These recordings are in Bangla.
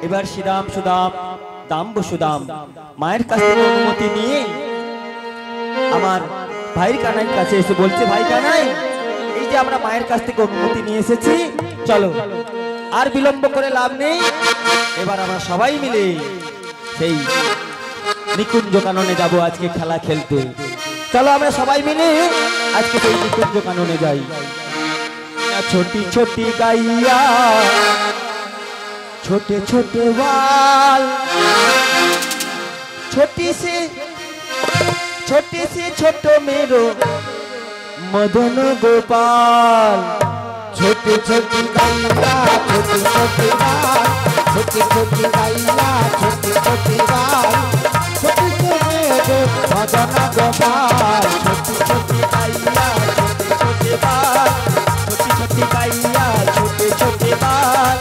এবার শ্রীরাম সুদাম দাম বসুদাম মায়ের কাছ থেকে অনুমতি নিয়ে আমার ভাইয়ের কানাইয়ের কাছে এসে বলছে, ভাই কানাই, এই যে আমরা মায়ের কাছ থেকে অনুমতি নিয়ে এসেছি, চলো আর বিলম্ব করে লাভ নেই, এবার আমরা সবাই মিলে সেই নিকুঞ্জ কাননে যাব আজকে খেলা খেলতে। চলো আমরা সবাই মিলে আজকে সেই নিকুঞ্জ কাননে যাই। छोटी छोटी गाइया छोटे छोटे बाल, छोटी से छोटो मेरो मदन गोपाल। छोटी छोटी गाइया छोटी छोटी बाल, छोटी छोटी गाइया छोटी छोटी बाल, छोटी से मेरो मदन गोपाल। छोटी छोटी गाइया छोटे छोटे बाल, छोटी छोटी गाइया छोटे छोटे बाल,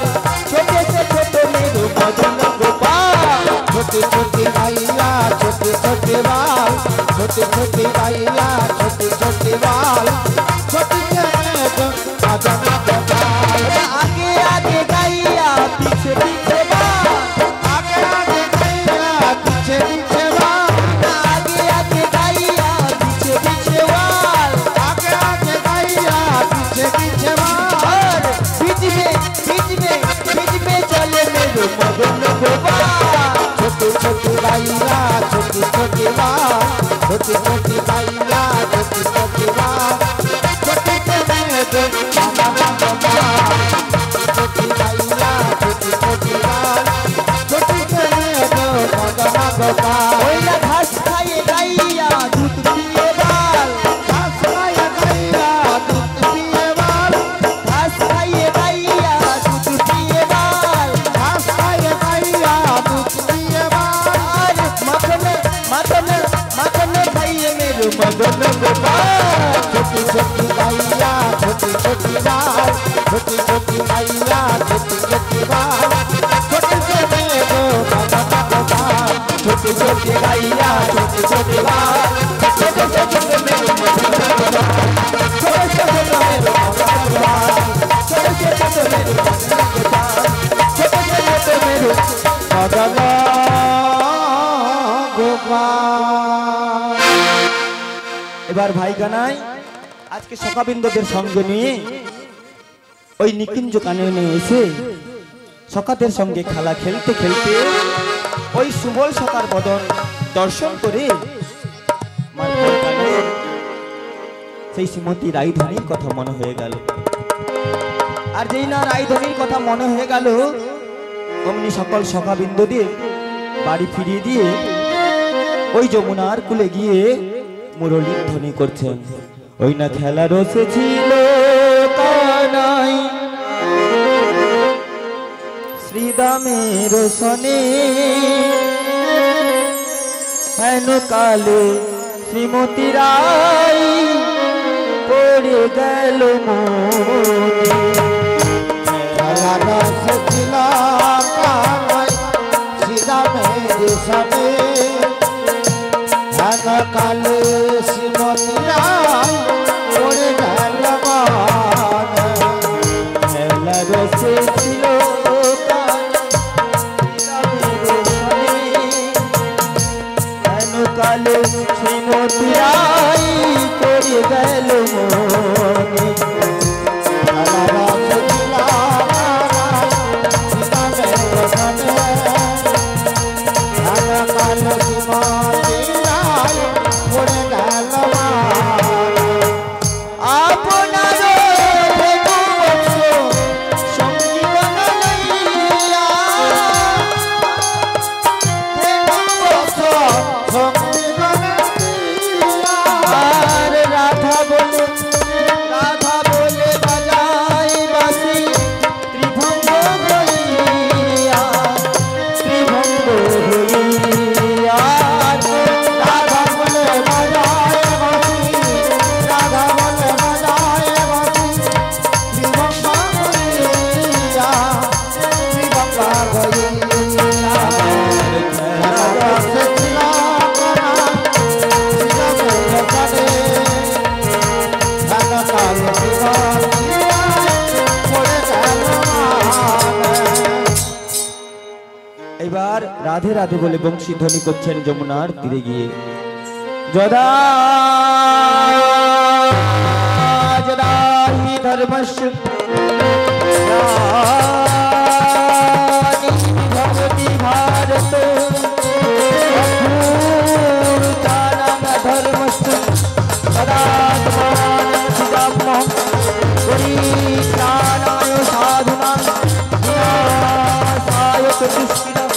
छोटे से छोटे मेरो मदन गोपाल। छोटी छोटी गाइया छोटी छोटी बाल, छोटी छोटी गाइया छोटी छोटी बाल, छोटी से मेरो मदन गोपाल। आगे आगे गाइया पीछे पीछे बाल, आगे आगे गाइया पीछे पीछे बाल, आगे आगे गाइया पीछे पीछे बाल, आगे आगे गाइया पीछे पीछे बाल। बीच में चले मेरो मदन गोपाल। छोटी छोटी गाइया छोटी छोटी बाल, छोटी छोटी गाइया छोटी छोटी बाल, छोटी से मेरो मदन गोपाल। छोटी गाइया छोटी छोटी बाल, छोटी से मेरो मदन गोपाल। ओइला घास खाए गाइया दूध पिए बाल, घास खाए गाइया दूध पिए बाल, घास खाए गाइया दूध पिए बाल, घास खाए गाइया दूध पिए बाल। माखन खाइए मेरो मदन गोपाल। छोटी छोटी गाइया छोटी छोटी बाल, छोटी छोटी गाइया छोटी छोटी बाल, छोटी से मेरो मदन गोपाल। छोटी छोटी गाइया छोटी छोटी बाल, छोटे से छोटे मेरो मदन गोपाल, छोटे से छोटे मेरो मदन गोपाल, छोटे से छोटे मेरो मदन गोपाल, छोटे से छोटे मेरो मदन गोपाल। এবার ভাই কানাই আজকে সখাবিন্দুদের সঙ্গে নিয়ে ওই নিকুঞ্জ কাননে এসে সখাদের সঙ্গে খেলা খেলতে খেলতে ওই সুবল সখার বদন দর্শন করে মায়ের কানে সেই শ্রীমতী রাইধনির কথা মনে হয়ে গেল। আর যেই না রাইধনির কথা মনে হয়ে গেল, অমনি সকল সখাবিন্দুদের বাড়ি ফিরিয়ে দিয়ে ওই যমুনার কুলে গিয়ে মুরলীর ধ্বনি করছেন। ওই না খেলা রসে ছিল কানাই শ্রীদামের সনে, হেন কালে শ্রীমতী রাই পড়ে গেল মনে। খেলা রস ছিল কানাই শ্রীরামের সনে, হেন কালে শ্রীমতী রাই পড়ে গেল মনে। খেলা রসে ছিল কালে শ্রীমতী রাই পড়ে গেল মনে। খেলা রস ছিল কানাই শ্রীরামের সনে, হেন কালে শ্রীমতী রাই পড়ে গেল মনে। আপনার সঙ্গীবন লইয়া আর রাধা বলে বাজাই বাঁশি ত্রিভঙ্গ হইয়া রাধা বলে বাজায় বাঁশি, রাধা বলে বাজায় বাঁশি, ত্রিভঙ্গ গইয়া, ত্রিভঙ্গ গইয়া। খেলা রসে ছিল কানাই শ্রীরামের সনে, রাধে রাধে বলে বংশী ধ্বনি করছেন যমুনার তীরে গিয়ে। যদা যদা হি ধর্মস্য ভবতি ভারত অভূতানাং ধর্মস্য সদাত্মানং সুজাম্যহং পরিত্রাণায় সাধুনাং বিনাশায় চ দুষ্কৃতাং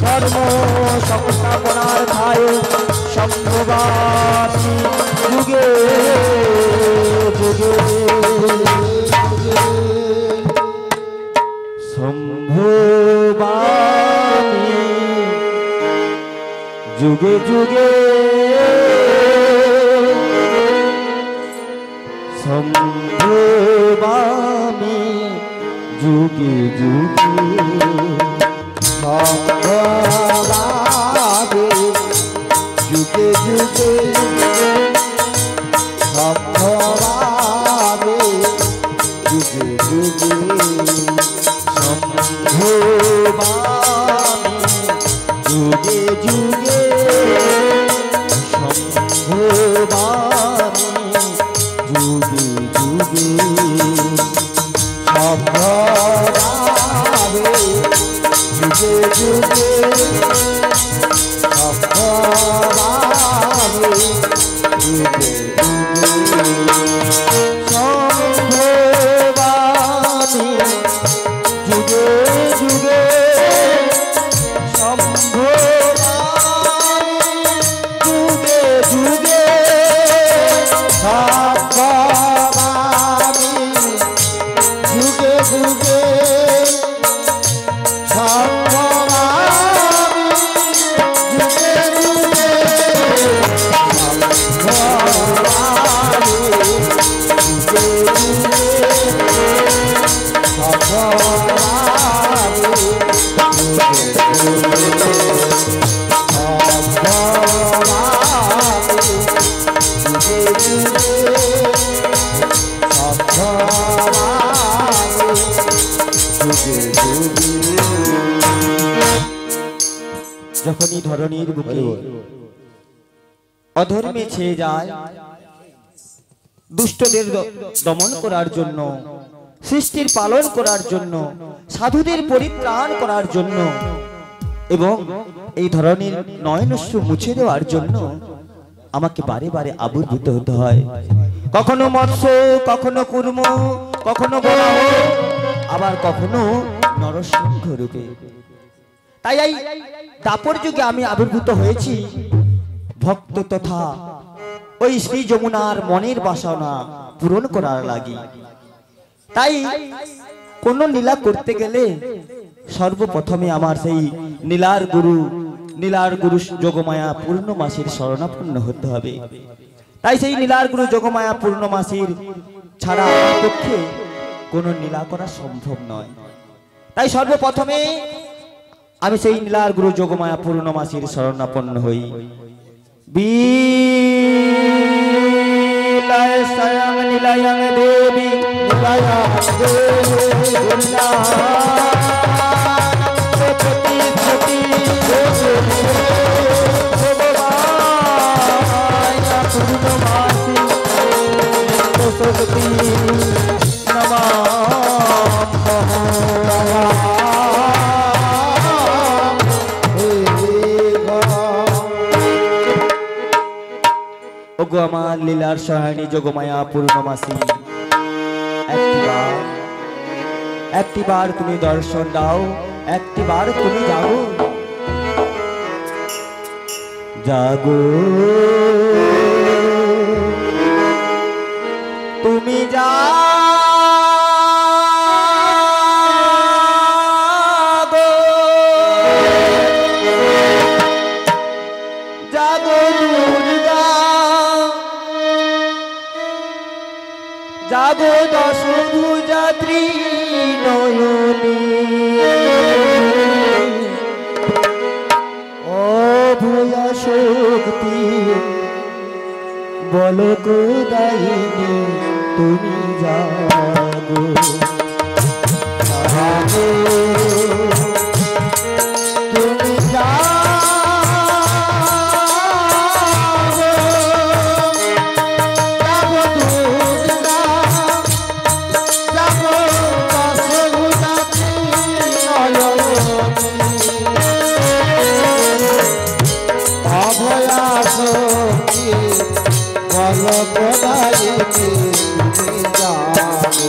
ধর্ম সংস্থাপনার্থায় সম্ভবামি যুগে যুগে সম্ভবামি যুগে যুগে সম্ভবামি যুগে যুগে সম্ভবামি যুগে যুগে সম্ভবামি যুগে যুগে সম্ভবামি যুগে যুগে সম্ভবামি যুগে যুগে সম্ভবামি যুগে যুগে সম্ভবামি যুগে সম্ভবামি যুগে যুগে সম্ভবামি যুগে যুগে সম্ভবামি যুগে যুগে সম্ভবামি যুগে যুগে সম্ভবামি যুগে যুগে সম্ভবামি যখনই ধরণীর বুকে অধর্মে ছেয়ে যায়, দুষ্টদের দমন করার জন্য, সৃষ্টির পালন করার জন্য, সাধুদের পরিত্রাণ করার জন্য এবং এই ধরনের নয়নস্য মুছে দেওয়ার জন্য আমাকে বারে বারে আবির্ভূত হতে হয়। কখনো মৎস্য, কখনো কুর্ম, কখনো বরাহ, আবার কখনো নরসিংহ রূপে। তাই এই দাপর যুগে আমি আবির্ভূত হয়েছি ভক্ত তথা ওই শ্রী যমুনার মনের বাসনা পূরণ করার লাগি। তাই কোন লীলা করতে গেলে সর্বপ্রথমে আমার সেই নীলার গুরু যোগমায়া পূর্ণমাসীর শরণাপন্ন হতে হবে। তাই সেই নীলার গুরু যোগমায়া পূর্ণমাসীর ছাড়া আমার পক্ষে কোনো লীলা করা সম্ভব নয়। তাই সর্বপ্রথমে আমি সেই নীলার গুরু যোগমায়া পূর্ণমাসীর শরণাপন্ন হই। বিলায় স্বয়ং নীলায়ং দেবী নীলায়ং দেবী প্রতি প্রতি যোগমায়া পূর্ণমাসী সরস্বতী নমঃ। ওগো আমার লীলার সহায়নী যোগমায়া পূর্ণমাসী, একটিবার তুমি দর্শন দাও, একটিবার তুমি যাও। জাগো তুমি জাগো, জাগো দুর্গা, জাগো দশভুজা ত্রিনয়নী, অভয়া শক্তি বলক দায়িনী তুমি জাগো। জাগো তুমি জাগো, বলো কোথায় তুমি যাবো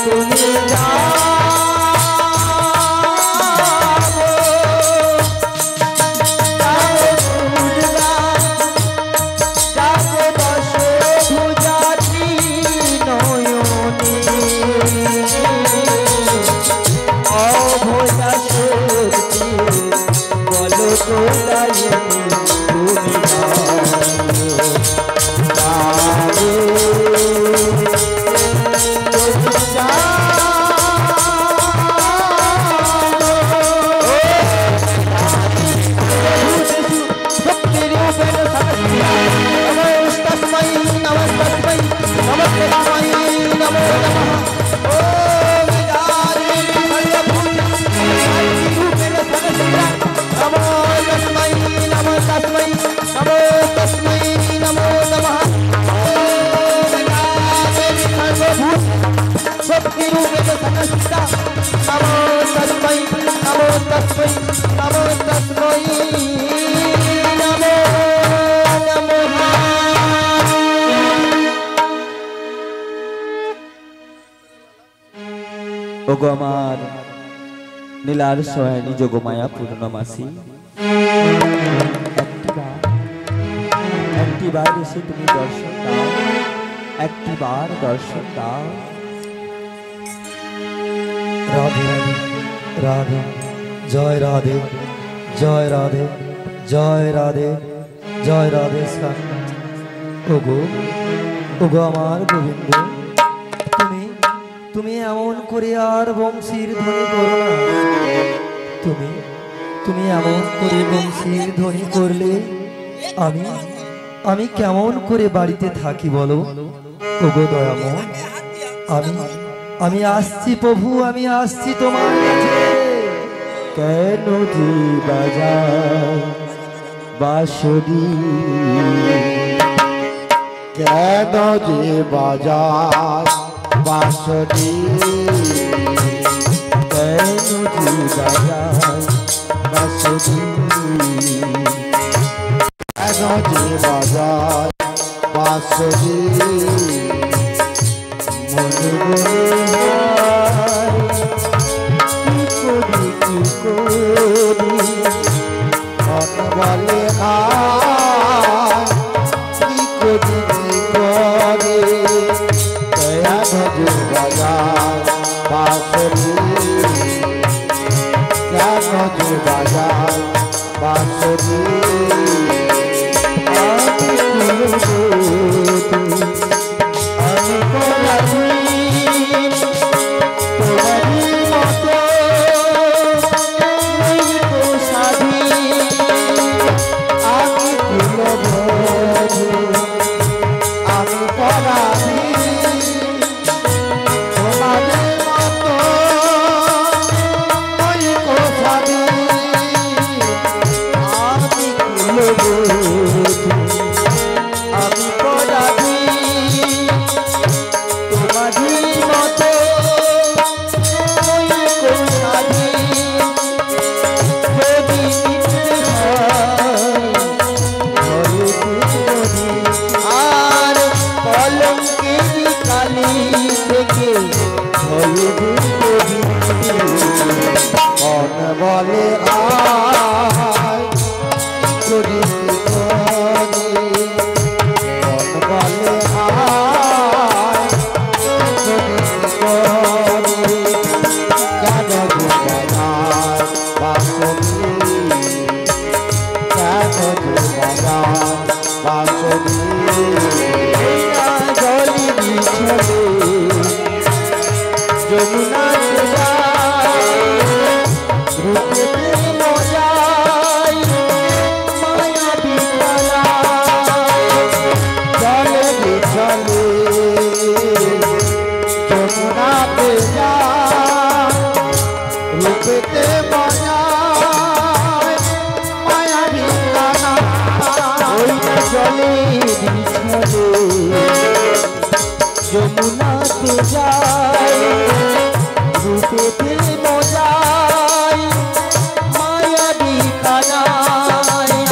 তুমি ওগো আমার নীলার সয়নি যোগমায়া পূর্ণমাসী, একটিবার এসে তুমি দর্শন দাও, একটিবার দর্শন দাও। রাধে রাধে জয় রাধে জয় রাধে জয় রাধে জয় রাধে শ্যাম। ওগো ওগো আমার গোবিন্দ, তুমি তুমি এমন করে আর বংশীর ধ্বনি করো না। তুমি তুমি এমন করে বংশীর ধ্বনি করলে আমি আমি কেমন করে বাড়িতে থাকি বলো। ওগো দয়াময়, আমি আমি আসছি প্রভু, আমি আসছি তোমার কাছে। কেন যে বাজায় বাঁশরি, কেন যে বাজার বাঁশরি, কেন যে বাজায় বাঁশরি, কেন যে বাজার বাঁশরি, মনে মনে হয় কি করি মন বলে আয় কি করি কি করে, কেন যে বাজার বাঁশরি, কেন যে বাজার বাঁশরি, আমি করি তোমারই মতো সাধী, আমি কুলবধূ, আমি পরাধী, তোমাদের মতো ওই কোথাদি, আমি কুলবধূ, আমি পরাধী, তোমারই মতো ওই কোথাদি, যদি নিতে হয় ঘরে দুজনি, আর কলঙ্কের কালি থেকে ঘরে দুজনি। মন বলে আয় করি কি করি, মন বলে আয় করি কি করি, কেন যে বাজার বাঁশরি, কেন যে বাজার বাঁশরি, জলি বিছলে যমুনাতে যায়, রূপেতে মজায় মায়া বিকালায়, চলে বিছলে যমুনাতে যায়, রূপেতে মজায় মায়া ভিখানা, ওই না জলে বিছলে যমুনাতে যায়, রূপেতে মজায় মায়া বিকালায়,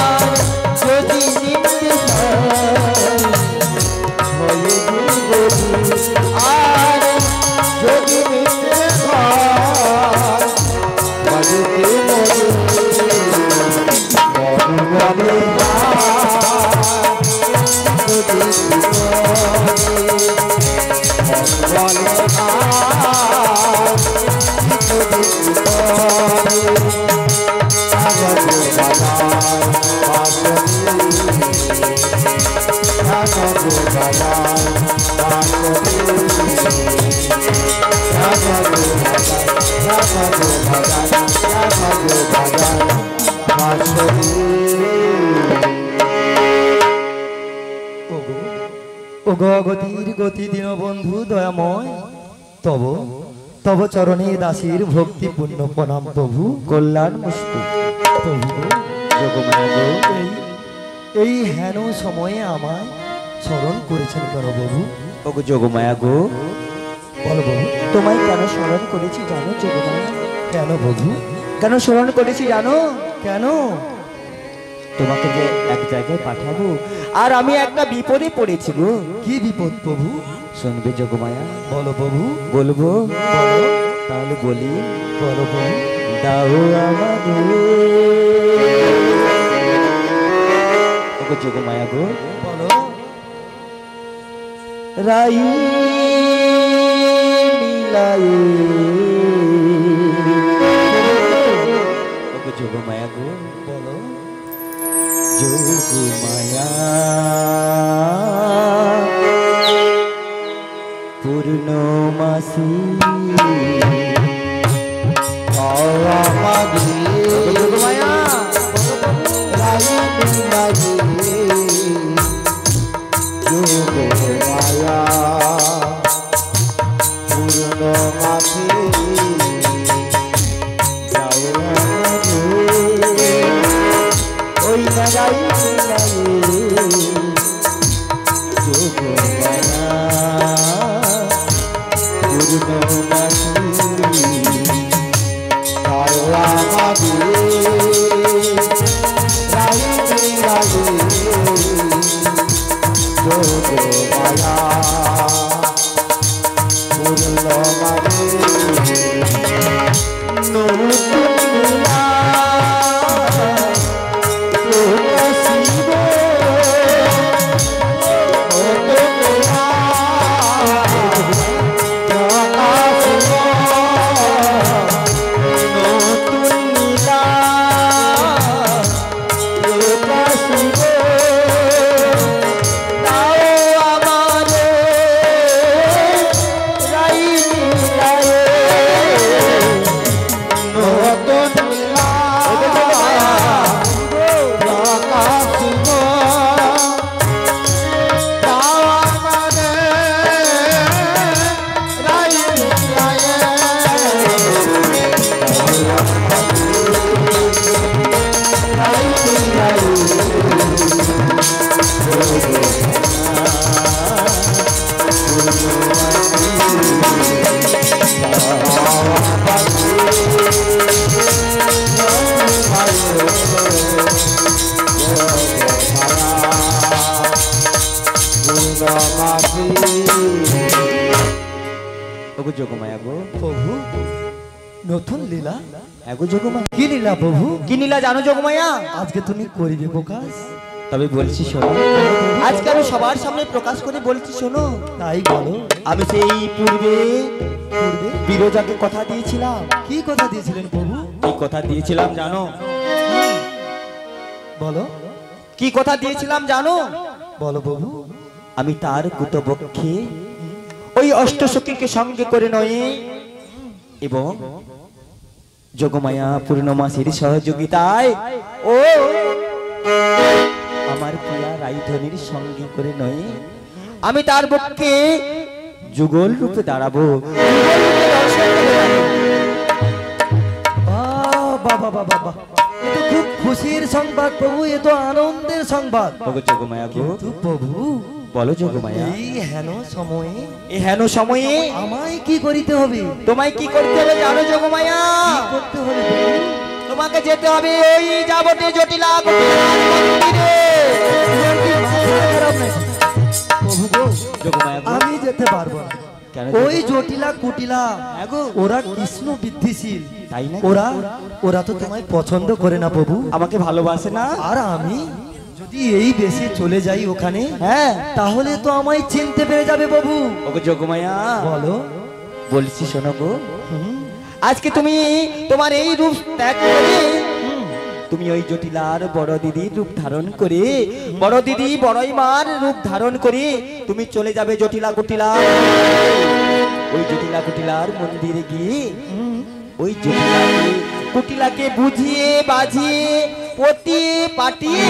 গতির গতি দীন বন্ধু দয়াময় তব তব চরণে দাসীর ভক্তিপূর্ণ প্রণাম প্রভু কল্যাণ মুস্তু প্রভু যোগমায়া গো এই হেন সময়ে আমায় স্মরণ করেছেন কেন প্রভু? ওগো যোগমায়া গো বল প্রভু, তোমায় কেন স্মরণ করেছি জানো যোগমায়া? কেন প্রভু? কেন স্মরণ করেছি জানো? কেন? তোমাকে যে এক জায়গায় পাঠাবো আর আমি একটা বিপদে পড়েছি গো। কি বিপদ প্রভু? শুনবে যোগমায়া? বলো প্রভু। বলবো? বলো। তাহলে বলি। বলো প্রভু। দাও আমাদের ওগো যোগমায়া গো বলো। রাই মিলাই ওগো যোগমায়া গো বলো। যোগমায়া পূর্ণমাসী যোগমায়া ওই নাগাই যোগমায়া ওগো যোগমায়া গো প্রভু নতুন লীলা? এগো যোগমায়া কি লীলা প্রভু? কি নীলা জানো যোগমায়া? আজকে তুমি করিবে প্রকাশ? তবে বলছি শোনো, আজকে আমি সবার সামনে প্রকাশ করে বলছি শোনো। তাই বলো। আমি সেই পূর্বে পূর্বে বিরজাকে কথা দিয়েছিলাম। কি কথা দিয়েছিলেন প্রভু? কি কথা দিয়েছিলাম জানো? বলো। কি কথা দিয়েছিলাম জানো? বলো প্রভু। আমি তার কুতবক্ষে ওই অষ্টসখীকে সঙ্গে করে নয় এবং যোগমায়া পূর্ণমাসীর সহযোগিতায় ও আমার প্রিয়া রাইধনির সঙ্গে করে নয় আমি তার পক্ষে যুগল রূপে দাঁড়াবো। বাবা বাবা বাবা, এ তো খুব খুশির সংবাদ প্রভু, এ তো আনন্দের সংবাদ। ওগো যোগমায়া গো কিন্তু প্রভু বলো যোগমায়া, এই হেন সময়ে এই হেন সময়ে আমায় কি করিতে হবে? তোমায় কি করতে হবে জানো যোগমায়া? কি করতে হবে প্রভু? তোমাকে যেতে হবে ওই যাবতীয় জটিলা মন্দিরে। প্রভু গো, যোগমায়া গো আমি যেতে পারবো না। কেন? ওই জটিলা কুটিলা হ্যাঁ গো। ওরা কৃষ্ণ বিদ্ধিশীল, তাই না? ওরা ওরা তো তোমায় পছন্দ করে না প্রভু। আমাকে ভালোবাসে না। আর আমি যদি এই বেশে চলে যাই ওখানে, হ্যাঁ, তাহলে তো আমায় চিনতে পেরে যাবে প্রভু। ওগো যোগমায়া, বলো। বলছি শোনো গো, হুম, আজকে তুমি তোমার এই রূপ ত্যাগ করে তুমি ওই জটিলার বড় দিদির রূপ ধারণ করে, বড় দিদি বড়ই মার রূপ ধারণ করে তুমি চলে যাবে জটিলা কুটিলা। ওই জটিলা কুটিলার মন্দিরে গিয়ে ওই জটিলাকে কুটিলাকে বুঝিয়ে বাজিয়ে পটিয়ে পাটিয়ে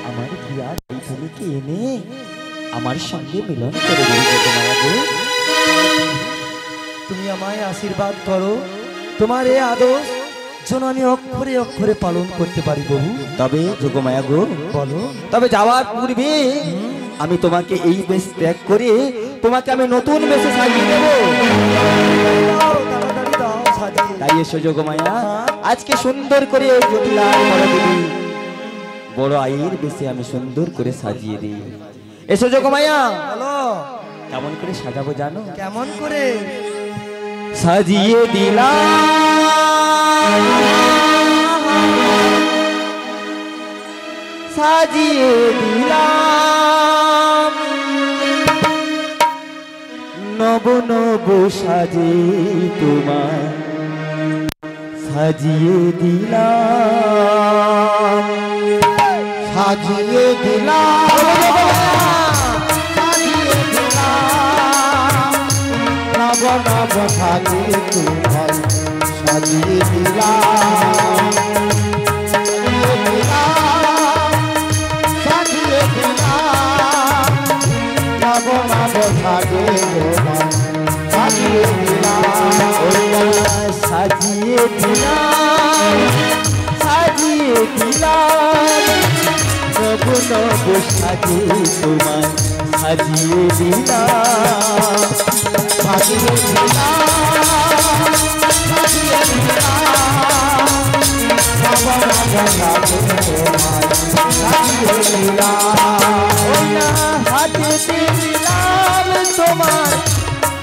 আমার বিয়ার এই ভূমিকে এনে আমার সঙ্গে মিলন করে দেবে যোগমায়া গো। তুমি আমায় আশীর্বাদ করো, তোমার এই আদর্শ যেন আমি অক্ষরে অক্ষরে পালন করতে পারি প্রভু। তবে যোগমায়া গো, বলো। তবে যাওয়ার পূর্বে আমি তোমাকে এই বেশ ত্যাগ করে তোমাকে আমি নতুন বেশে সাজিয়ে দেবো। দাও, তাড়াতাড়ি দাও সাজিয়ে। তাই এসো যোগমায়া, আজকে সুন্দর করে ওই জটিলা বড় দিদি বড় আয়ের বেশে আমি সুন্দর করে সাজিয়ে দিই। এসো যোগমায়া, বলো কেমন করে সাজাবো জানো? কেমন করে? সাজিয়ে দিলাম, সাজিয়ে দিলাম নব নব সাজে তোমার সাজিয়ে দিলাম, সাজিয়ে দিলাম, সাজিয়ে দিলাম, নব নব সাজিয়ে তোমার সাজিয়ে দিলাম, সাজিয়ে দিলাম, সাজিয়ে দিলাম, নব নব সাজিয়ে তোমার সাজিয়ে দিলাম, সাজিয়ে দিলাম, সাজিয়ে দিলাম নব নব সাজে তোমার সাজিয়ে দিলাম, সাজিয়ে দিলাম, সাজিয়ে দিলাম, নব নব সাজিয়ে তোমার সাজিয়ে দিলাম, ওই না হাতে দিলাম তোমার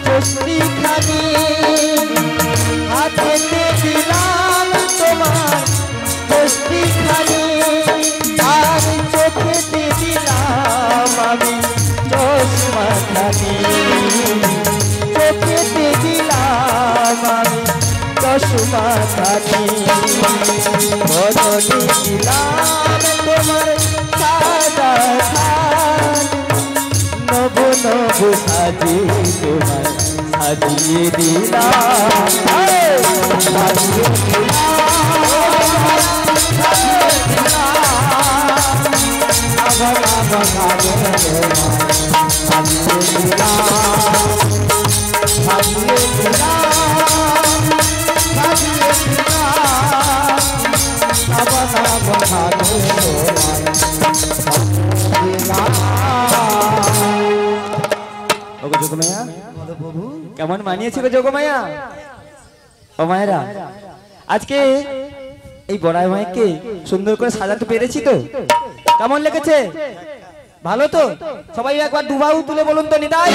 চষ্টি খানি, হাতে দিলাম তোমার চষ্টি খানি, আর চোখেতে দিলাম আমি চশমা খানি, চোখেতে দিলাম আমি চশমা খানি, বদনে দিলাম তোমার সাদা খান, নব নব সাজে তোমার সাজিয়ে দিলাম, সাজিয়ে ওগো যোগমায়া, বলো প্রভু। কেমন মানিয়েছে গো যোগমায়া? ও মায়েরা, আজকে এই বড়াই মাইকে সুন্দর করে সাজাতে পেরেছি তো? কেমন লেগেছে? ভালো তো? সবাই একবার দুবাহু তুলে বলুন তো, নিতাই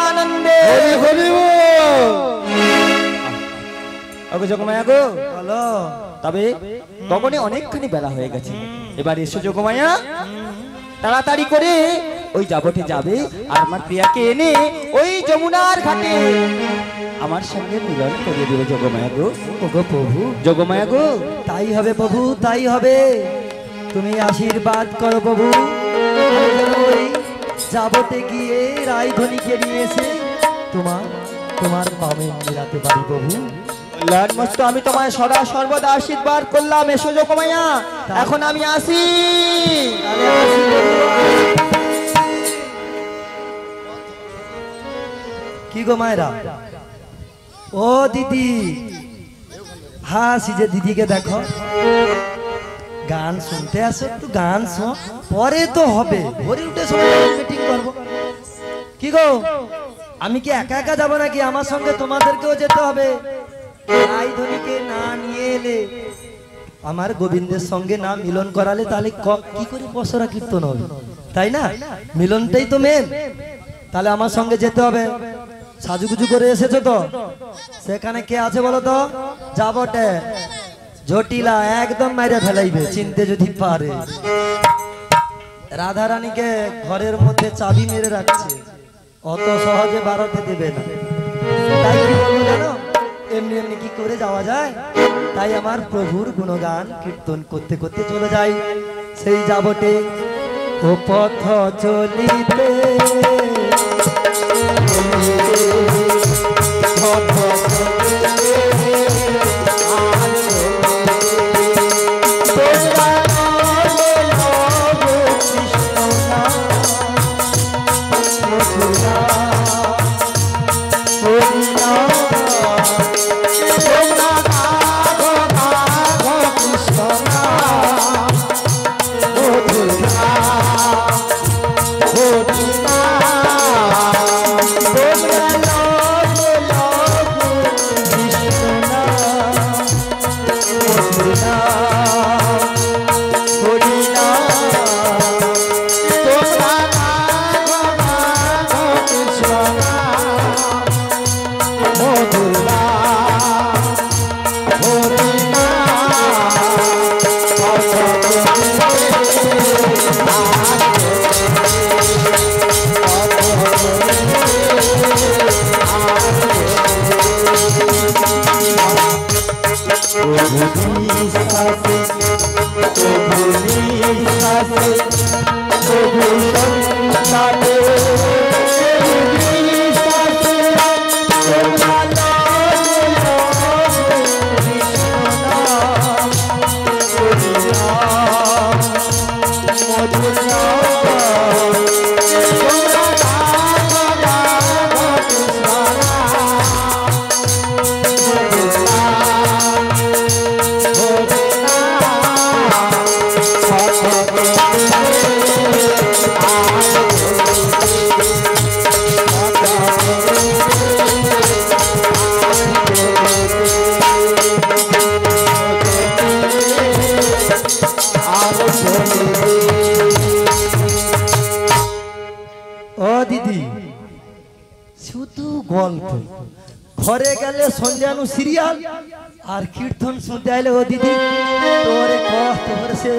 আনন্দে। ওগো যোগমায়া গো, বলো। তবে তখনই অনেকখানি বেলা হয়ে গেছে, এবার এসো যোগমায়া, তাড়াতাড়ি করে ওই যাবটে যাবে আর আমার প্রিয়াকে এনে ওই যমুনার ঘাটে আমার সঙ্গে মিলন করে দেবে যোগমায়া গো। ওগো প্রভু, যোগমায়া গো, তাই হবে প্রভু, তাই হবে। তুমি আশীর্বাদ করো প্রভু, আমি যেন ওই যাবতে গিয়ে রায়ধনীকে নিয়ে এসে তোমার পামে মিলাতে পারি প্রভু। মস্ত আমি তোমায় সদা সর্বদা আশীর্বাদ করলাম। এসো যোগমায়া, এখন আমি আসি। তাহলে আসি প্রভু। কি গো মায়েরা? ও দিদি, হাসি যে দিদিকে দেখো, গান শুনতে আসো, একটু গান শোন, পরে তো হবে, ভোরে উঠে সবাই মিটিং করবো। কি গো, আমি কি একা একা যাবো নাকি? আমার সঙ্গে তোমাদেরকেও যেতে হবে। রায়ধনীকে না নিয়ে এলে, আমার গোবিন্দের সঙ্গে না মিলন করালে, তাহলে কি করে পসরা কীর্তন হবে? তাই না? মিলনটাই তো মেন। তাহলে আমার সঙ্গে যেতে হবে। সাজুগুজু করে এসেছো তো? সেখানে কে আছে বলো তো? যাবটে জটিলা একদম মেরে ফেলাইবে চিনতে যদি পারে। রাধা রানীকে ঘরের মধ্যে চাবি মেরে রাখছে, অত সহজে বাড়াতে দেবে না। তাই কি বলবো জানো, এমনি এমনি কি করে যাওয়া যায়? তাই আমার প্রভুর গুণগান কীর্তন করতে করতে চলে যাই সেই যাবটে। ও পথ চলিতে ঘরে গেলে সন্ধ্যানু সিরিয়াল আর কীর্তন শুনতে আইলে ও দিদি তোরে তোর সে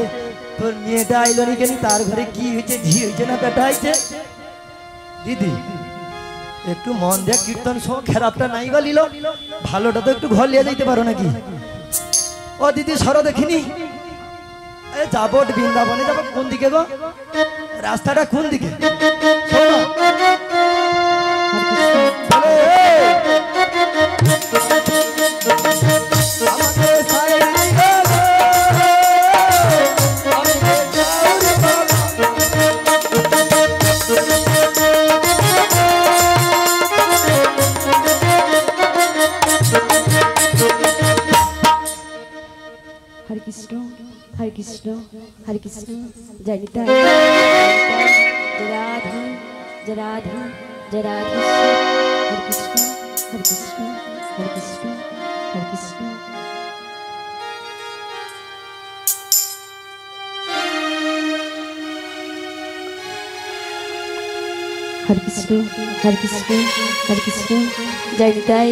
তোর মেয়েটা আইলো নি কেন, তার ঘরে কি হয়েছে, ঝি হয়েছে না বেটা হয়েছে? দিদি একটু মন দেখ কীর্তন শোন, খারাপটা নাই বা লিল, ভালোটা তো একটু ঘর লিয়ে যেতে পারো নাকি? ও দিদি সরো দেখিনি, যাবো বৃন্দাবনে যাবো। কোন দিকে গো? রাস্তাটা কোন দিকে? हरे कृष्ण हरे कृष्ण हरे कृष्ण। जय निताय जय राधे जय राधे जय राधे। हरे कृष्ण हरे कृष्ण हरे कृष्ण हरे कृष्ण। हरे कृष्ण हरे कृष्ण हरे कृष्ण। जय निताय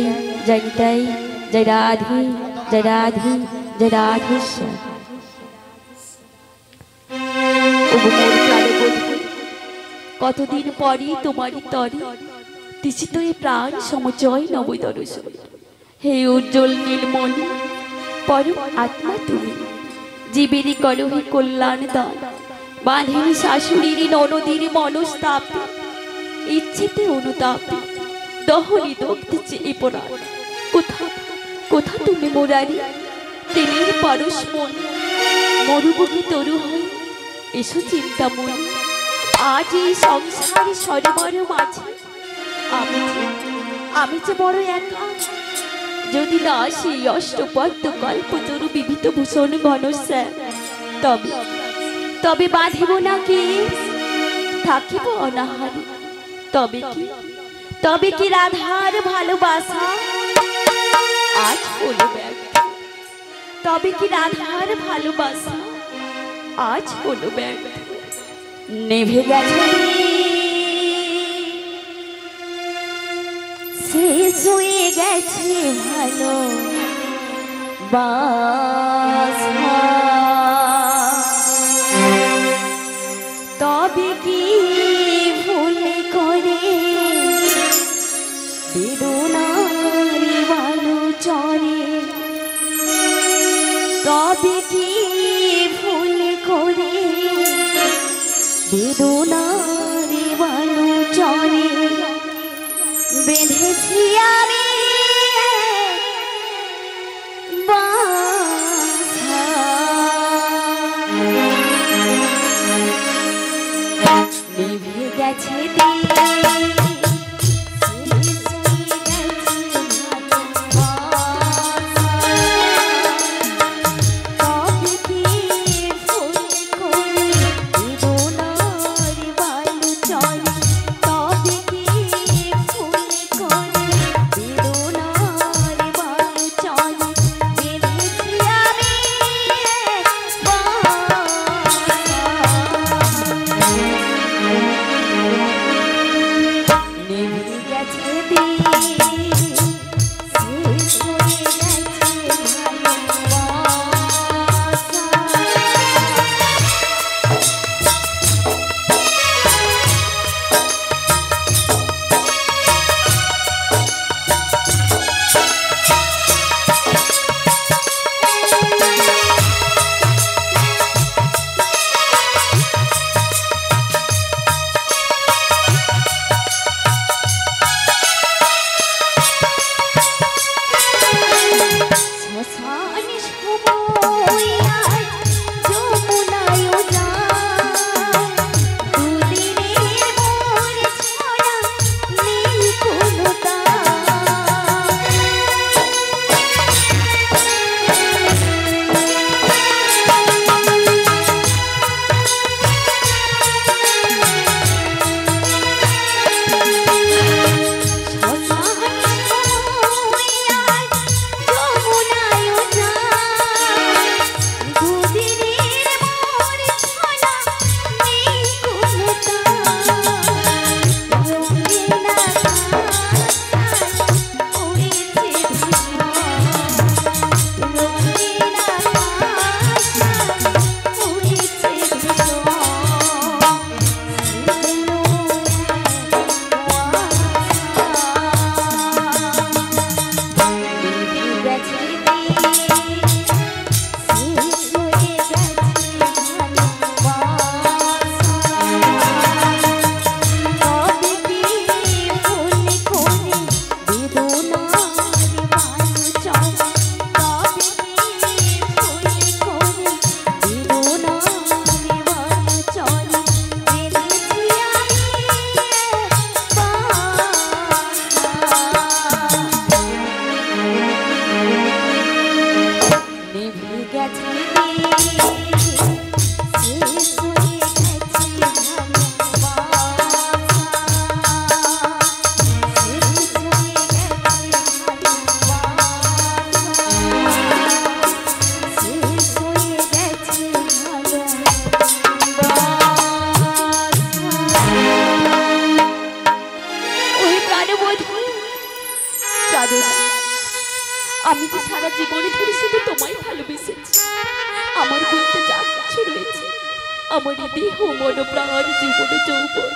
जय राधे जय राधे जय राधेश्वर। কতদিন পরে তোমারই তরে তিসিত প্রাণ সমচয় নবদর্শন। হে উজ্জ্বল নীলমণি পরম আত্মা তুমি, জীবেরই করো হে কল্যাণ দান। বাঁধেনি শাশুড়ির ননদীর মনস্তাপে, ইচ্ছেতে অনুতাপে দহনি দগ্ধ চেয়ে পড়া। কোথা কোথা তুমি মোরারি তেলের পরশ মন, মরুভূমি তরু হয়ে এসো চিন্তামণি। আজ এই সংসার সরোবর মাঝে আমি যে বড় একা। যদি না সেই অষ্টপদ্ম কল্পতরু বিবিধ ভূষণ ঘনশ্যাম, তবে বাঁধিব না কে থাকিব অনাহারে। তবে কি রাধার ভালোবাসা আজ হলো ব্যর্থ? তবে কি রাধার ভালোবাসা আজ হলো ব্যর্থ? নেভে গেছে শেষ হয়ে গেছে ভালো বাসা তবে কি ভুল করে বেদনার বালু চরে তবে কি ভুল করে বেদনার বালু চরে বেঁধেছি আমি বাসা নিভে গেছে আমি যে সারা জীবনে ধরে শুধু তোমায় ভালোবেসেছি আমার বলতে যা কিছু রয়েছে আমার দেহ মন প্রাণ জীবন যৌবন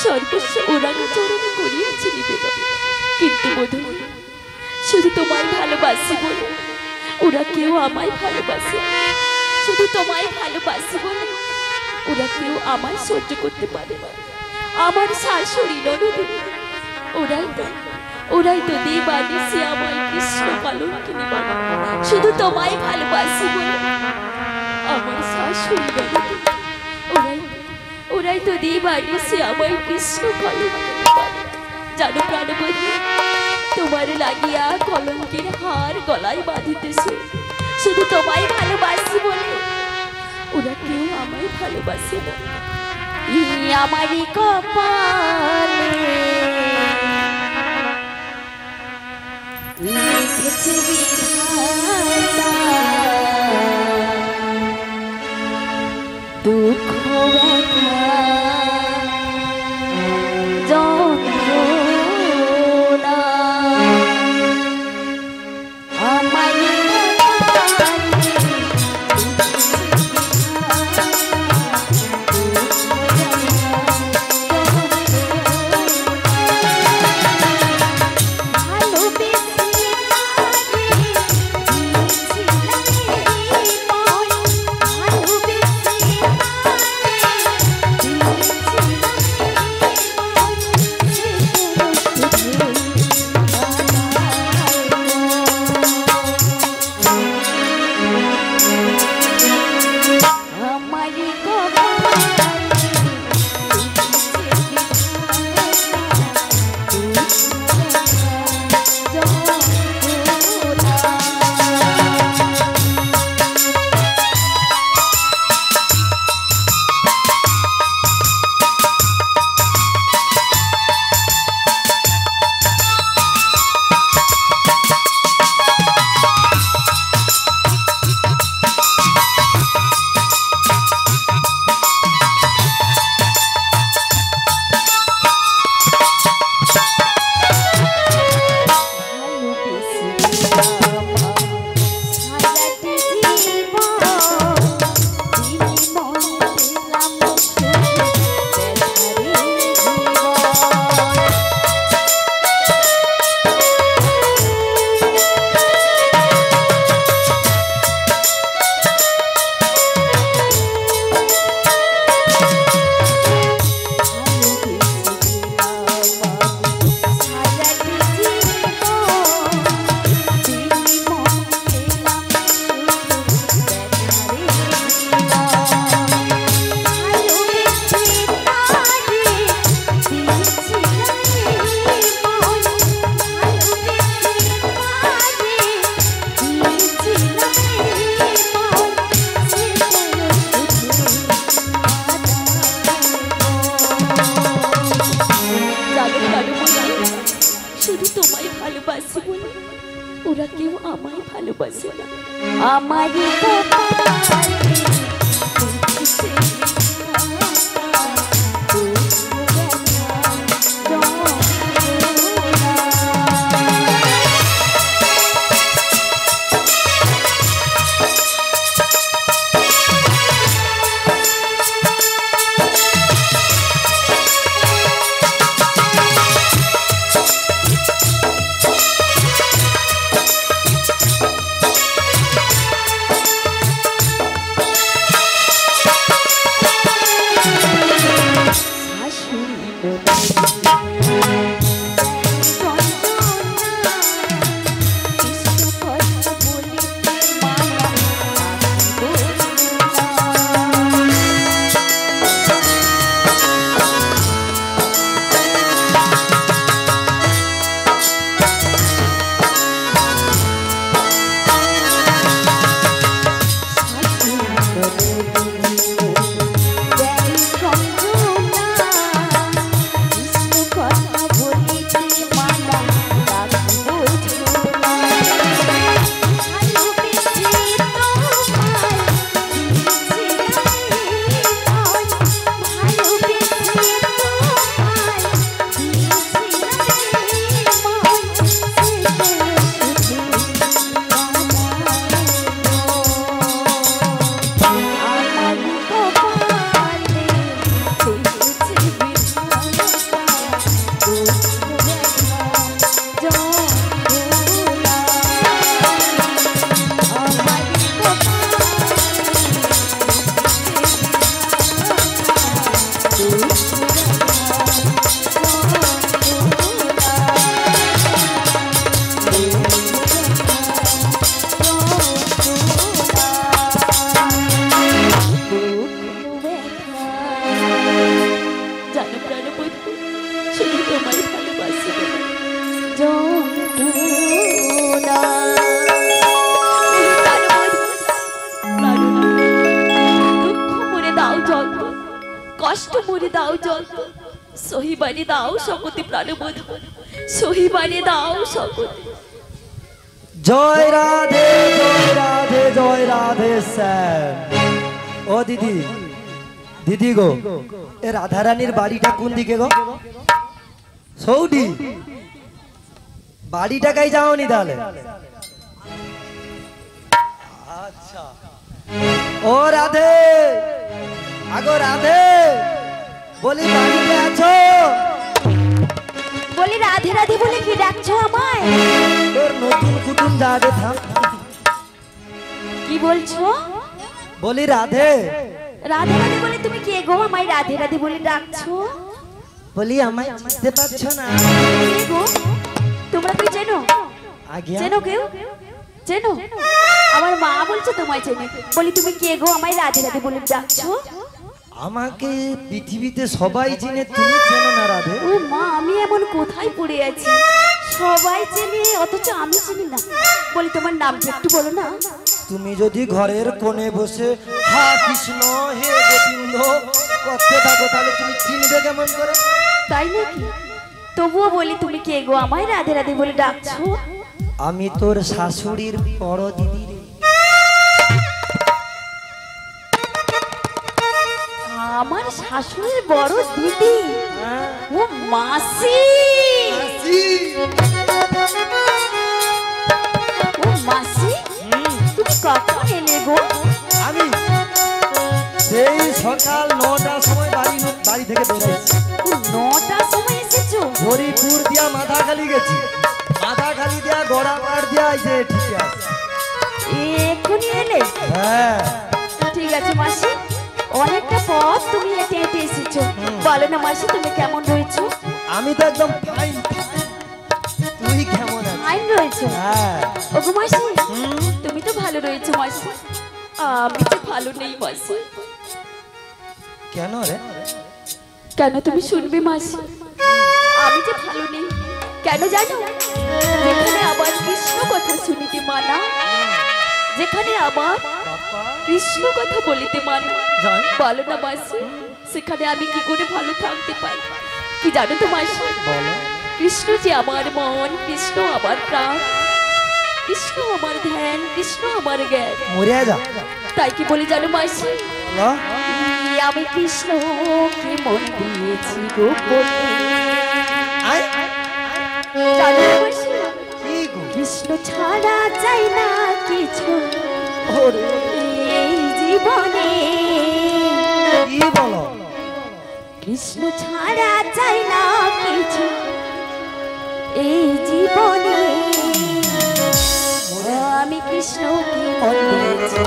সর্বস্ব ওরানো চরণে করিয়াছি নিবেদন কিন্তু বধূ শুধু তোমায় ভালোবাসি বলে ওরা কেউ আমায় ভালোবাসে শুধু তোমায় ভালোবাসি বলে ওরা কেউ আমায় সহ্য করতে পারে না আমার শাশুড়ি ননদ ওরাই তো দেবানিসি আমায় কৃষ্ণ কলঙ্কিনী বানা শুধু তোমায় ভালোবাসি বলে আমার শাশুড়ি ননদ ওরাই তো দেবানিসি আমায় কৃষ্ণ কলঙ্কিনী বানা জানো প্রাণবধূ তোমার লাগিয়া কলঙ্কের হার গলায় বাঁধিতেছে শুধু তোমায় ভালোবাসি বলে ওরা কেউ আমায় ভালোবাসে না আমারই কপালে লিখেছে বিধাতা দুঃখ ব্যথা যন্ত্রণা ভালোবাসি বলে ওরা কেউ আমায় ভালোবাসে না। আমারই কপালে লিখেছে কষ্ট মরে দাও যত সহিবারে দাও সকতি প্রাণবোধ সহিবারে দাও সকতি। জয় রাধে জয় রাধে জয় রাধে স্যার। ও দিদি দিদি গো, এ রাধারানীর বাড়িটা কোন দিকে গো? সৌদি বাড়িটাকাই যাওনি তাহলে? আচ্ছা। ও রাধে, আগো রাধে, বলি বাড়িতে আছো? বলি রাধে রাধে বলে কি ডাকছো আমায়? তোর নতুন কুটুম যাবে থাম। কি বলছো? বলি রাধে রাধে রাধে বলে তুমি কে গো আমায় রাধে রাধে বলে ডাকছো? বলি আমায় চিনতে পারছো না? কে গো তোমরা? তুই চেনো? আগে চেনো কেউ? চেনো? আমার মা বলছে তোমায় চেনে। বলি তুমি কে গো আমায় রাধে রাধে বলে ডাকছো? আমাকে পৃথিবীতে সবাই চিনে, তুমি চেনো না রাধে? ও মা, আমি এমন কোথায় পড়ে আছি সবাই চেনে অথচ আমি চিনি না। বলি তোমার নামটা একটু বলো না। তুমি যদি ঘরের কোণে বসে হা কৃষ্ণ হে গোবিন্দ করতে থাকো তাহলে তুমি চিনবে কেমন করে? তাই নাকি? তবুও বলি তুমি কে গো আমায় রাধে রাধে বলে ডাকছো? আমি তোর শাশুড়ির বড় দিদি রে। আমার শাশুড়ির বড় দিদি? ও মাসি। ও মাসি, তুমি কখন এলে গো? আমি সেই সকাল 9টার সময় বাড়ি থেকে বেরিয়েছি। 9টার সময় এসেছো? হরিপুর দিয়া মাথাখালি গেছি, মাথাখালি দিয়া গড়াপাড় দিয়া এই যে ঠিক আছে। এক্ষুনি এলে? হ্যাঁ ঠিক আছে মাসি, অনেকটা পথ তুমি হেঁটে হেঁটে এসেছো। বলো না মাসি তুমি কেমন রয়েছো? আমি তো একদম ফাইন। তুই কেমন আছিস? ফাইন রয়েছো? হ্যাঁ। ওগো মাসি, তুমি তো ভালো রয়েছো মাসি, আমি তো ভালো নেই মাসি। কেন রে? কেন তুমি শুনবে মাসি? আমি যে ভালো নেই কেন জানো? যেখানে আবার কৃষ্ণ কথা শুনিতে মানা, যেখানে আবার কৃষ্ণ কথা বলিতে মানা, বলো না মাসি সেখানে আমি কি করে ভালো থাকতে পারি? কি জানো তো মাসি? বলো। কৃষ্ণ যে আমার মন, কৃষ্ণ আমার প্রাণ, কৃষ্ণ আমার ধ্যান, কৃষ্ণ আমার জ্ঞান। মরে যা তাই কি বলি জানো মাসি, না? আমি কৃষ্ণকে মন দিয়েছি গোপনে। আয় জানো মাসি, কি গো? কৃষ্ণ ছাড়া চাই না কিছু ওরে এই জীবনে। কি বলো? কৃষ্ণ ছাড়া চাই না কিছু এই জীবনে। আমি কৃষ্ণকে মন দিয়েছি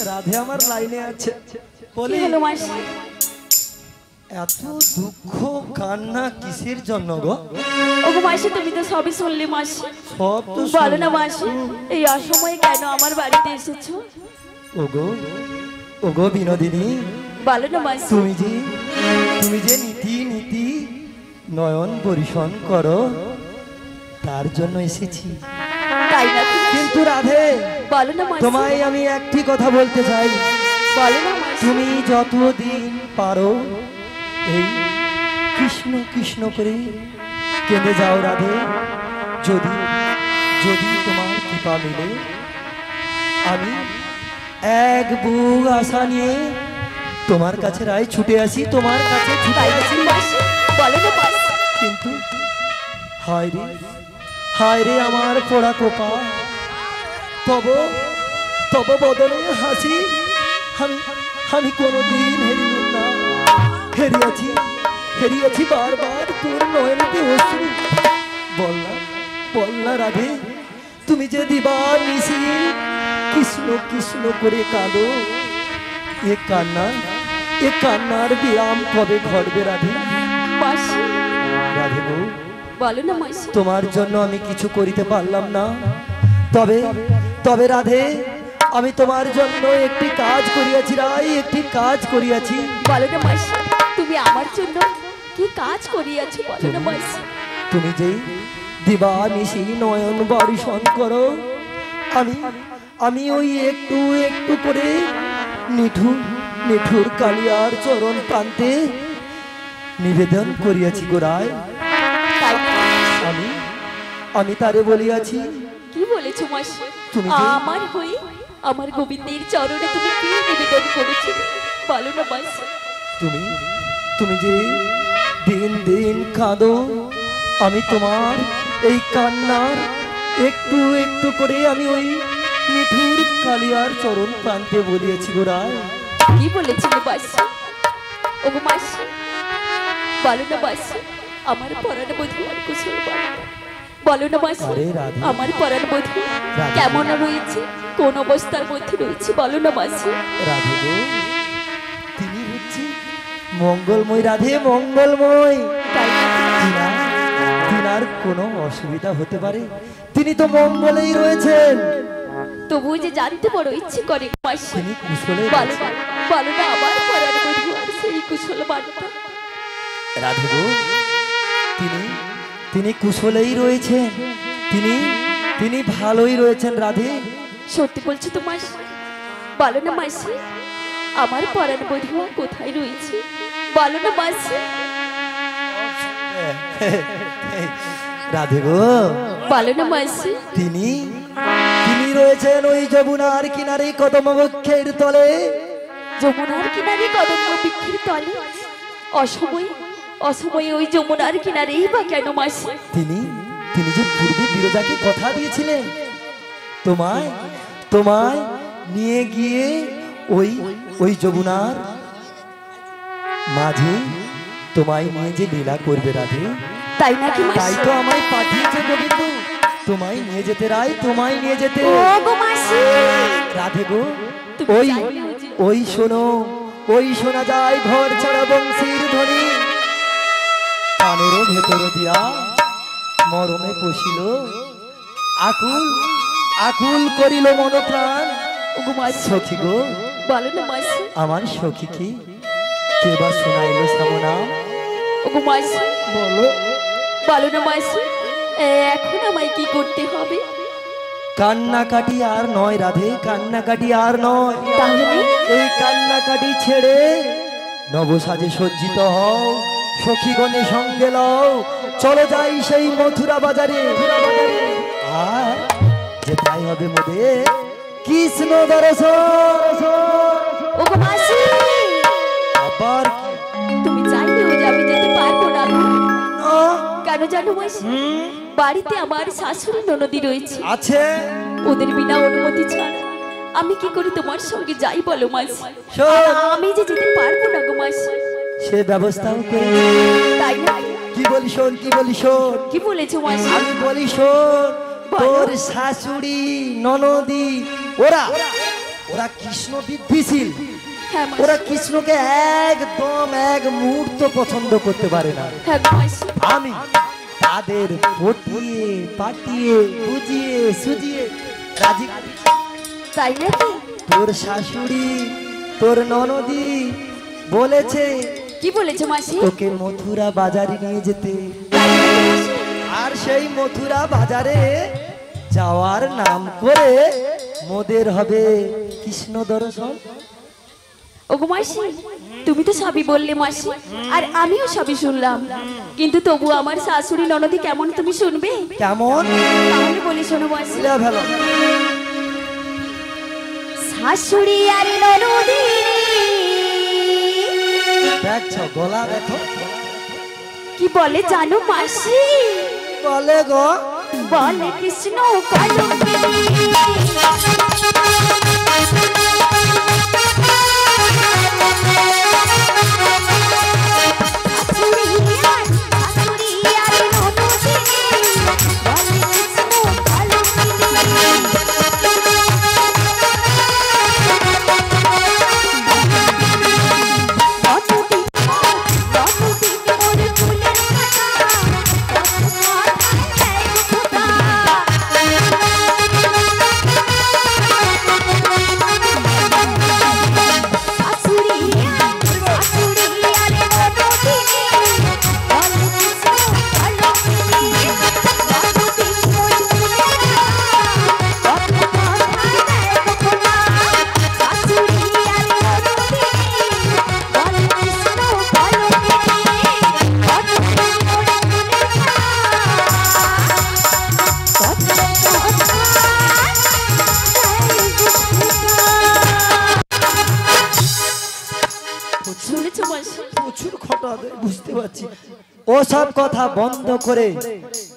রাধে আমার লাইনে আছে বলি। হলো মাসি? এত দুঃখ কান্না কিসের জন্য গো? ওগো মাসি, তুমি তো সবই শুনলে মাসি। সব তো বলো না মাসি, এই অসময়ে কেন আমার বাড়িতে এসেছো? ওগো ওগো বিনোদিনী, বলো না মাসি। তুমি যে নীতি নীতি নয়ন পরিশন করো তার জন্য এসেছি। তাই না? কিন্তু রাধে, বলো না মাসি। তোমায় আমি একটি কথা বলতে চাই। বলো না মাসি। তুমি যতদিন পারো এই কৃষ্ণ কৃষ্ণ করে কেঁদে যাও রাধে। যদি যদি তোমার কৃপা মিলে আমি এক বুক আশা নিয়ে তোমার কাছে রায় ছুটে আসি, তোমার কাছে ছুটে তাই আসি। নাকি মাসি? বলো না মাসি। কিন্তু হায় রে আমার পোড়া কোপা, তব তব বদনে হাসি আমি কোনোদিন হেরিলাম না। হেরিয়াছি বারবার তোর নয়নকে অশ্রু। বল না রাধে, তুমি যে দিবানিশি কৃষ্ণ কৃষ্ণ করে কাঁদো, এ কান্নার বিরাম কবে ঘটবে রাধে? মাসি, রাধে গো, বলো না মাসি। তোমার জন্য আমি কিছু করিতে পারলাম না, তবে রাধে আমি তোমার জন্য একটি কাজ করিয়াছি রাই, একটি কাজ করিয়াছি। বলো না মাসি, তুমি আমার জন্য কি কাজ করিয়াছো? বলো না মাসি। তুমি যেই দিবানিশি নয়ন বর্ষণ করো, আমি ওই একটু একটু করে নিঠুর কালিয়ার চরণ প্রান্তে নিবেদন করিয়াছি গোরায়। তাই না? আমি তারে বলিয়াছি, কি বলেছো মাসি? তুমি যে- আমার হয়ে আমার গোবিন্দের চরণে তুমি কি নিবেদন করেছো? বলো না মাসি। তুমি যে দিন দিন কাঁদো, আমি তোমার এই কান্নার একটু একটু করে আমি ওই নিঠুর কালিয়ার চরণ প্রান্তে বলিয়েছি গোরায়। কি বলেছিলে মাসি? ওগো মাসি, বলো না মাসি। আমার পরাণ বধূ আর কুশল বলো। বলো না মাসি, আরে রাধে। আমার পরাণ বধূ রাধে। কেমন রয়েছে, কোন অবস্থার মধ্যে রয়েছে বলো না মাসি। রাধে গো, তিনি হচ্ছে মঙ্গলময় রাধে, মঙ্গলময়। তাই না? তিনার কোনো অসুবিধা হতে পারে? তিনি তো মঙ্গলেই রয়েছেন। তবুও যে জানতে বড় ইচ্ছে করে মাসি। তিনি কুশলে বলো না, বলো না আমার পরাণ বধূ আর সেই কুশল বার্তা। রাধে গো, তিনি তিনি কুশলেই রয়েছেন। তিনি ভালোই রয়েছেন রাধে। সত্যি বলছো তো মাসি? বলো না মাসি, আমার পরাণ বধূ কোথায় রয়েছে বলো না মাসি। রাধে গো, বলো না মাসি। তিনি তিনি রয়েছেন ওই যমুনার কিনারে কদম বৃক্ষের তলে। যমুনার কিনারে কদম বৃক্ষের তলে? অসময়ে অসময়ে ওই যমুনার কিনারেই বা কেন মাসি? তিনি তিনি যে পূর্বে বিরজাকে কথা দিয়েছিলেন তোমায় তোমায় নিয়ে গিয়ে ওই ওই যমুনার মাঝে তোমায় নিয়ে যে লীলা করবে রাধে, তাই নাকি তাই মাসি? তো আমায় পাঠিয়েছে গোবিন্দ তোমায় নিয়ে যেতে, রায় তোমায় নিয়ে যেতে। ও গো মাসি, রাধে গো, তুমি ওই চাইলেও যে- ওই শোনো, ওই শোনা যায় ঘর ছাড়া বংশীর ধ্বনি। কানেরও ভেতর দিয়া মরমে পশিল, আকুল আকুল করিল মনপ্রাণ। ও গো মাসি, সখী গো, বলো না মাসি। আমার সখী কি কে বা শোনাইল সামনা? ও গো মাসি, বলো। বলো না মাসি, এখন আমায় কি করতে হবে? কান্নাকাটি আর নয় রাধে, কান্নাকাটি আর নয়। তাহলে এই কান্নাকাটি ছেড়ে নবসাজে সজ্জিত হও, সখীগণে সঙ্গে লও, চলো যাই সেই মথুরা বাজারে। আর যেটাই হবে মোদের কৃষ্ণ দর্শন। ও গো মাসি, আবার তুমি চাইলেও যে আমি যেতে পারবো না। না, কেন জানো মাসি? বাড়িতে আমার শাশুড়ি ননদি রয়েছে, আছে ওদের বিনা অনুমতি ছাড়া আমি কি করে তোমার সঙ্গে যাই বলো মাসি? শোন, আমি যে যেতে পারবো না গো মাসি। সে ব্যবস্থাও করে। তাই না? কি বলি শোন, কি বলি শোন, কি বলেছো মাসি? আমি বলি শোন, বলো। তোর শাশুড়ি ননদি ওরা ওরা কৃষ্ণ বিদ্বেষী। হ্যাঁ মাসি। ওরা কৃষ্ণকে একদম এক মুহূর্ত পছন্দ করতে পারে না। হ্যাঁ গো মাসি। আমি তাদের পটিয়ে পাটিয়ে বুঝিয়ে সুজিয়ে রাজি। তাই নাকি? তোর শাশুড়ি তোর ননদি বলেছে কি বলেছো মাসি? তোকে মথুরা বাজারে নিয়ে যেতে। তাই নাকি মাসি? আর সেই মথুরা বাজারে যাওয়ার নাম করে মোদের হবে কৃষ্ণ দর্শন। ওগো মাসি, তুমি তো সবই বললে মাসি, আর আমিও সবই শুনলাম, কিন্তু তবু আমার শাশুড়ি ননদি কেমন তুমি শুনবে? কেমন? তাহলে বলি শোনো মাসি। বুঝলে ভালো। শাশুড়ি আর ননদি দেখছো গলা দেখো, কি বলে জানো মাসি? বলে গো বলে কৃষ্ণ কলঙ্কিনী। শুনেছো মাসি? প্রচুর খটা দেয়, বুঝতে পারছি। ওসব কথা বন্ধ করে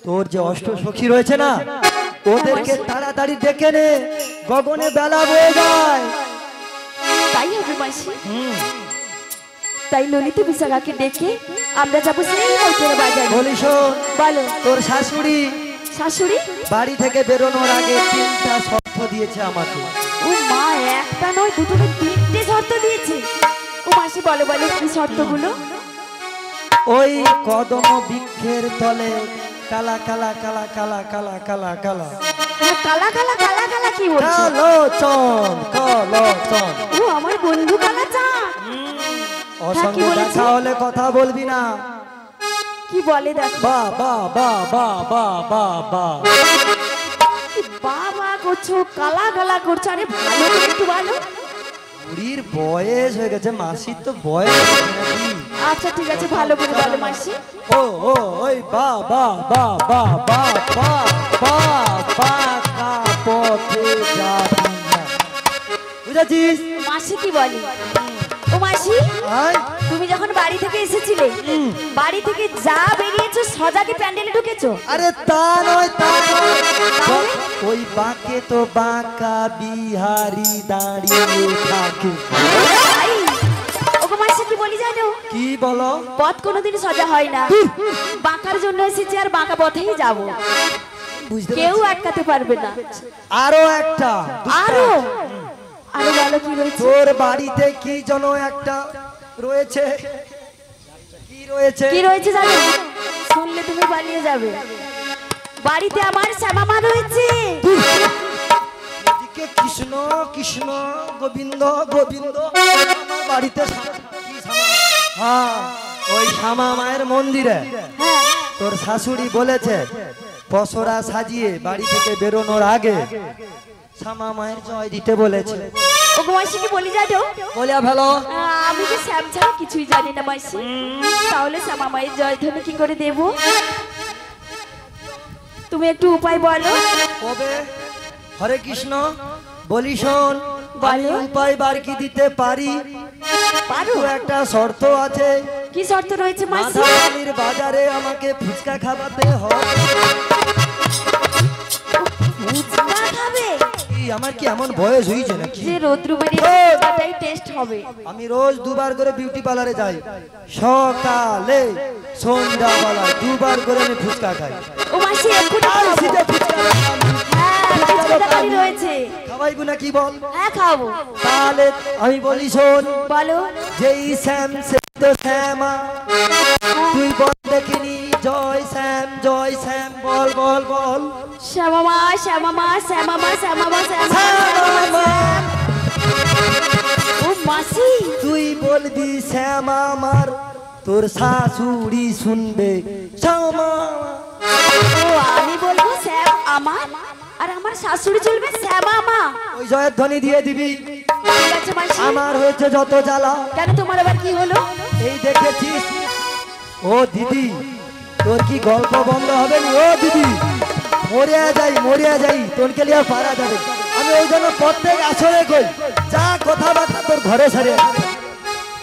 তোর যে অষ্ট সখী রয়েছে না, ওদেরকে তাড়াতাড়ি ডেকে নে, গগনে বেলা বয়ে যায়। তাই হবে মাসি। তাই ললিত বিশাখাকে ডেকে আমরা যাবো সেই মথুরা বাজারে। বলি শোন, বলো। তোর শাশুড়ি শাশুড়ি? বাড়ি থেকে বেরোনোর আগে 3টা শর্ত দিয়েছে আমাকে। ও মা, একটা নয় দুটো নয় 3টে শর্ত দিয়েছে। ও মাসি বলো বলো কি শর্তগুলো? ওই কদম বৃক্ষের তলে কালা কালা কালা কালা কালা কালা কালা হ্যাঁ, কালা কালা কালা কালা কি বলছো? কালোচন কালোচন। ও আমার বন্ধু কালা চাঁদ। ওর হ্যাঁ, কি সঙ্গে বলেছে? দেখা হলে কথা বলবি না। কি বলে দেখ? বা বা বা বা বা বা বা বাবা করছো, কালা কালা করছো। আরে ভালো করে একটু বলো। বুড়ির বয়স হয়ে গেছে, মাসির তো বয়স হয়েছে নাকি? আচ্ছা ঠিক আছে, ভালো করে বলো মাসি। ও ও ওই বা বা বা বা বা বা বা বা কা পথে যাবি না। বুঝেছিস? মাসি কি বলে? ও মাসি, আয় তুমি যখন বাড়ি থেকে এসেছিলে, বাড়ি থেকে যা বেরিয়েছো সজাকে প্যান্ডেলে ঢুকেছো? আরে তা নয় তা নয়, তাহলে? ওই বাঁকে তো বাঁকা বিহারি দাঁড়িয়ে থাকে। ভাই, ওগো মাসি কি বলি জানো? কি বলো? পথ কোনোদিন সোজা হয় না। বাঁকার জন্য এসেছি আর বাঁকা পথেই যাব। বুঝতে কেউ পারছি। আটকাতে পারবে না। আরো একটা আরো আরো বলো কি রয়েছে? তোর বাড়িতে কি যেন একটা রয়েছে। কি রয়েছে? কি রয়েছে জানো? শুনলে তুমি পালিয়ে যাবে। বাড়িতে আমার শ্যামামা রয়েছে। এদিকে কৃষ্ণ কৃষ্ণ গোবিন্দ গোবিন্দ, আমার বাড়িতে কি শ্যামা? হ্যাঁ, ওই শ্যামা মায়ের মন্দিরে হ্যাঁ, তোর শাশুড়ি বলেছে পসরা সাজিয়ে বাড়ি থেকে বেরোনোর আগে শ্যামা মায়ের জয় দিতে বলেছে। ওগো মাসি কি বলি জানো? বলিয়া ফেলো। আমি যে শ্যাম ছাড়া কিছুই জানি না মাসি। তাহলে শ্যামা মায়ের জয়ধ্বনি কি করে দেব? তুমি একটু উপায় বলো। কবে? হরে কৃষ্ণ বলি শোন, আমি বলো। উপায় বার কি দিতে পারি, পারো? কিন্তু একটা শর্ত আছে। কি শর্ত রয়েছে মাসি? মাথাবাড়ির বাজারে আমাকে ফুচকা খাওয়াতে হবে। ফুচকা খাবে? কি, আমার কি এমন বয়স হয়েছে নাকি? যে রোদ্রু বেরিয়ে টেস্ট হবে। আমি রোজ 2বার করে বিউটি পার্লারে যাই, সকালে সন্ধ্যাবেলা 2বার করে আমি ফুচকা খাই। ও মাসি এক্ষুনি আর খাবো। শীতে ফুচকা খাই। হ্যাঁ, ফুচকা বাড়ি রয়েছে। খাওয়াইবো না কি বল? হ্যাঁ খাবো। তাহলে আমি বলি শোন, বলো। যেই শ্যাম সে তো শ্যামা, তুই বল দেখিনি জয় শ্যাম বল বল বল। শ্যামামা শ্যামামা শ্যামামা শ্যামামা শ্যামামা শ্যামা, ও মাসি, তুই বলবি শ্যামা আমার, তোর শাশুড়ি শুনবে শ্যামা। ও আমি বলবো শ্যাম আমার, আর আমার শাশুড়ি চলবে শ্যামামা। ওই জয়ের ধ্বনি দিয়ে দিবি। ঠিক আছে মাসি। আমার হয়েছে যত জ্বালা। কেন তোমার আবার কি হলো? এই দেখেছিস? ও দিদি, তোর কি গল্প বন্ধ হবে না? ও দিদি, মরিয়া যাই তোর কে লিয়া পারা যাবে। আমি ওই জন্য প্রত্যেক আসরে কই, যা কথাবার্তা তোর ঘরে সারে।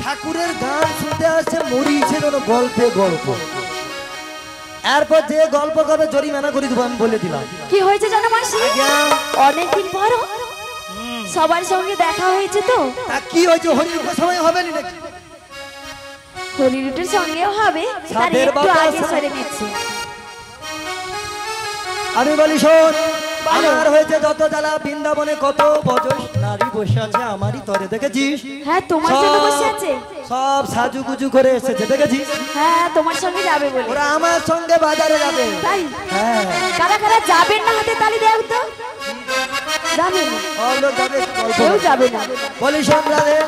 ঠাকুরের গান শুনতে আসছে, মরিয়েছে যেন গল্পে গল্প। এরপর যে গল্প করবে জরিমানা করে দেবো, আমি বলে দিলাম। কি হয়েছে জানো মাসি? আজ্ঞা। অনেকদিন পর সবার সঙ্গে দেখা হয়েছে তো। তা কি হয়েছে? হরির সময় হবে না নাকি? হরিরুটের সঙ্গেও হবে, তার সাদের একটু বাবা আগে আছে। সরে নিচ্ছে। আমি বলি শোন, আমার হয়েছে যত জ্বালা, বৃন্দাবনে কত বজস নারী বসে আছে আমারই তরে, দেখেছিস? হ্যাঁ তোমার জন্য বসে আছে। সব সাজুগুজু করে এসেছে, দেখেছিস? হ্যাঁ তোমার সঙ্গে যাবে বলে। ওরা আমার সঙ্গে বাজারে যাবে। তাই? হ্যাঁ, কারা কারা যাবেন না হাতে তালি দেও তো। যাবে না, সব লোক যাবে, গল্প কেউ করবে। যাবে না। বলি শোন রাধে,